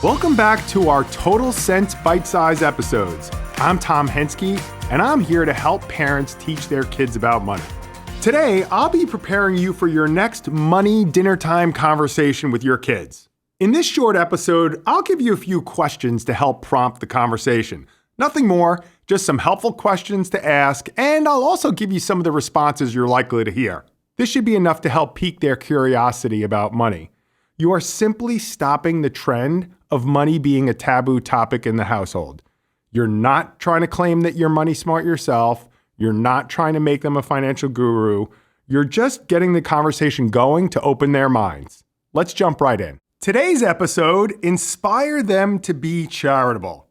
Welcome back to our Total Sense Bite-Size episodes. I'm Tom Henske, and I'm here to help parents teach their kids about money. Today, I'll be preparing you for your next money dinner time conversation with your kids. In this short episode, I'll give you a few questions to help prompt the conversation. Nothing more, just some helpful questions to ask, and I'll also give you some of the responses you're likely to hear. This should be enough to help pique their curiosity about money. You are simply stopping the trend of money being a taboo topic in the household. You're not trying to claim that you're money smart yourself. You're not trying to make them a financial guru. You're just getting the conversation going to open their minds. Let's jump right in. Today's episode, inspire them to be charitable.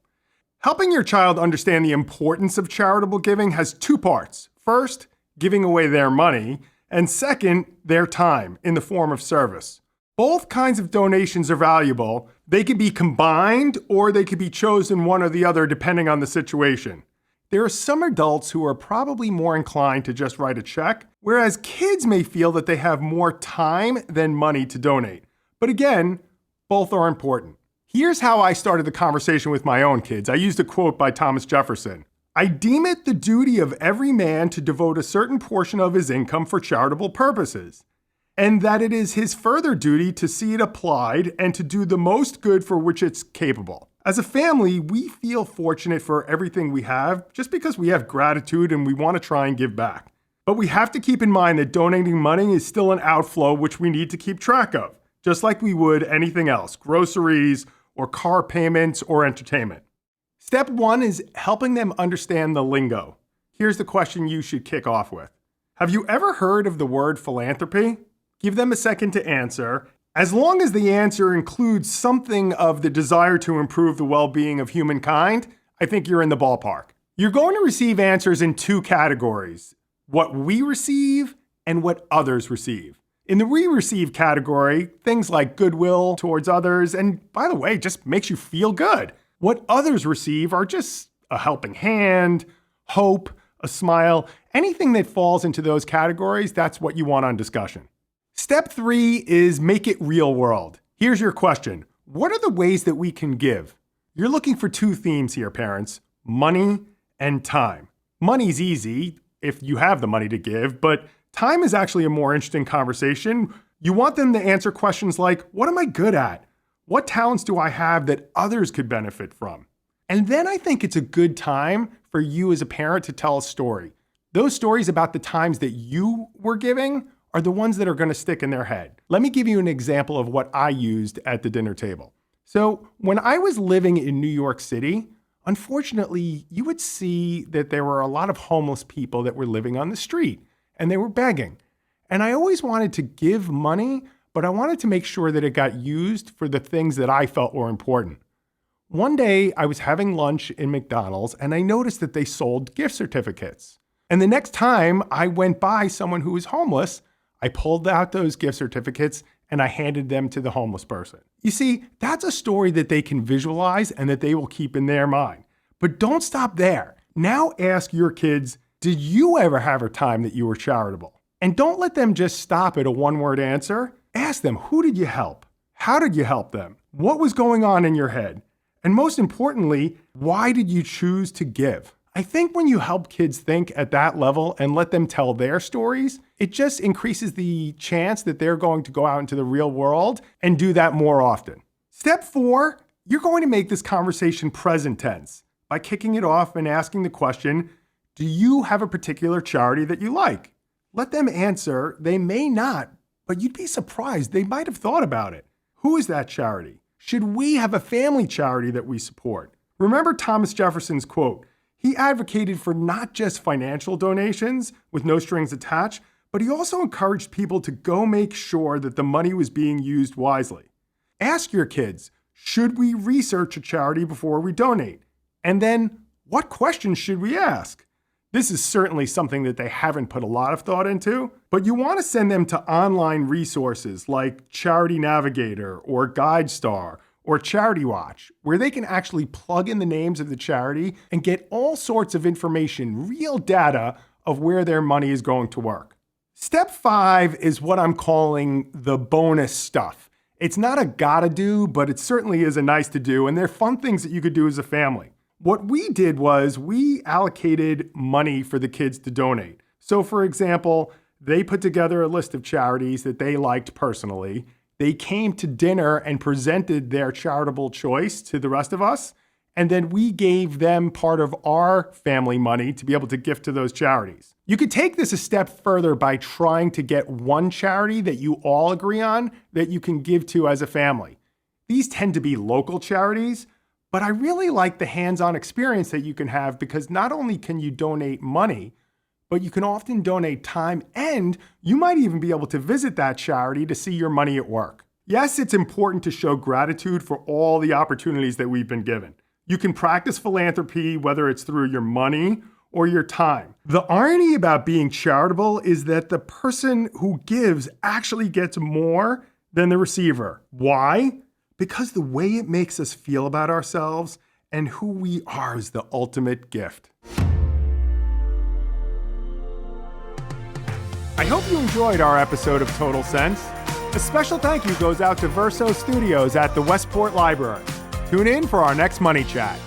Helping your child understand the importance of charitable giving has two parts. First, giving away their money, and second, their time in the form of service. Both kinds of donations are valuable. They could be combined or they could be chosen one or the other depending on the situation. There are some adults who are probably more inclined to just write a check, whereas kids may feel that they have more time than money to donate. But again, both are important. Here's how I started the conversation with my own kids. I used a quote by Thomas Jefferson. "I deem it the duty of every man to devote a certain portion of his income for charitable purposes, and that it is his further duty to see it applied and to do the most good for which it's capable." As a family, we feel fortunate for everything we have just because we have gratitude and we want to try and give back. But we have to keep in mind that donating money is still an outflow which we need to keep track of, just like we would anything else, groceries or car payments or entertainment. Step one is helping them understand the lingo. Here's the question you should kick off with. Have you ever heard of the word philanthropy? Give them a second to answer. As long as the answer includes something of the desire to improve the well-being of humankind, I think you're in the ballpark. You're going to receive answers in two categories: what we receive and what others receive. In the we receive category, things like goodwill towards others, and by the way, just makes you feel good. What others receive are just a helping hand, hope, a smile, anything that falls into those categories, that's what you want on discussion. Step three is make it real world. Here's your question. What are the ways that we can give? You're looking for two themes here, parents: money and time. Money's easy if you have the money to give, but time is actually a more interesting conversation. You want them to answer questions like, what am I good at? What talents do I have that others could benefit from? And then I think it's a good time for you as a parent to tell a story. Those stories about the times that you were giving are the ones that are going to stick in their head. Let me give you an example of what I used at the dinner table. So when I was living in New York City, unfortunately, you would see that there were a lot of homeless people that were living on the street and they were begging. And I always wanted to give money, but I wanted to make sure that it got used for the things that I felt were important. One day I was having lunch in McDonald's and I noticed that they sold gift certificates. And the next time I went by someone who was homeless, I pulled out those gift certificates and I handed them to the homeless person. You see, that's a story that they can visualize and that they will keep in their mind. But don't stop there. Now ask your kids, did you ever have a time that you were charitable? And don't let them just stop at a one-word answer. Ask them, who did you help? How did you help them? What was going on in your head? And most importantly, why did you choose to give? I think when you help kids think at that level and let them tell their stories, it just increases the chance that they're going to go out into the real world and do that more often. Step four, you're going to make this conversation present tense by kicking it off and asking the question, do you have a particular charity that you like? Let them answer. They may not, but you'd be surprised. They might have thought about it. Who is that charity? Should we have a family charity that we support? Remember Thomas Jefferson's quote. He advocated for not just financial donations with no strings attached, but he also encouraged people to go make sure that the money was being used wisely. Ask your kids, should we research a charity before we donate? And then, what questions should we ask? This is certainly something that they haven't put a lot of thought into, but you want to send them to online resources like Charity Navigator or GuideStar or Charity Watch, where they can actually plug in the names of the charity and get all sorts of information, real data of where their money is going to work. Step 5 is what I'm calling the bonus stuff. It's not a gotta do, but it certainly is a nice to do, and they're fun things that you could do as a family. What we did was we allocated money for the kids to donate. So for example, they put together a list of charities that they liked personally. They came to dinner and presented their charitable choice to the rest of us. And then we gave them part of our family money to be able to gift to those charities. You could take this a step further by trying to get one charity that you all agree on that you can give to as a family. These tend to be local charities, but I really like the hands-on experience that you can have because not only can you donate money, but you can often donate time and you might even be able to visit that charity to see your money at work. Yes, it's important to show gratitude for all the opportunities that we've been given. You can practice philanthropy, whether it's through your money or your time. The irony about being charitable is that the person who gives actually gets more than the receiver. Why? Because the way it makes us feel about ourselves and who we are is the ultimate gift. I hope you enjoyed our episode of Total Sense. A special thank you goes out to Verso Studios at the Westport Library. Tune in for our next Money Chat.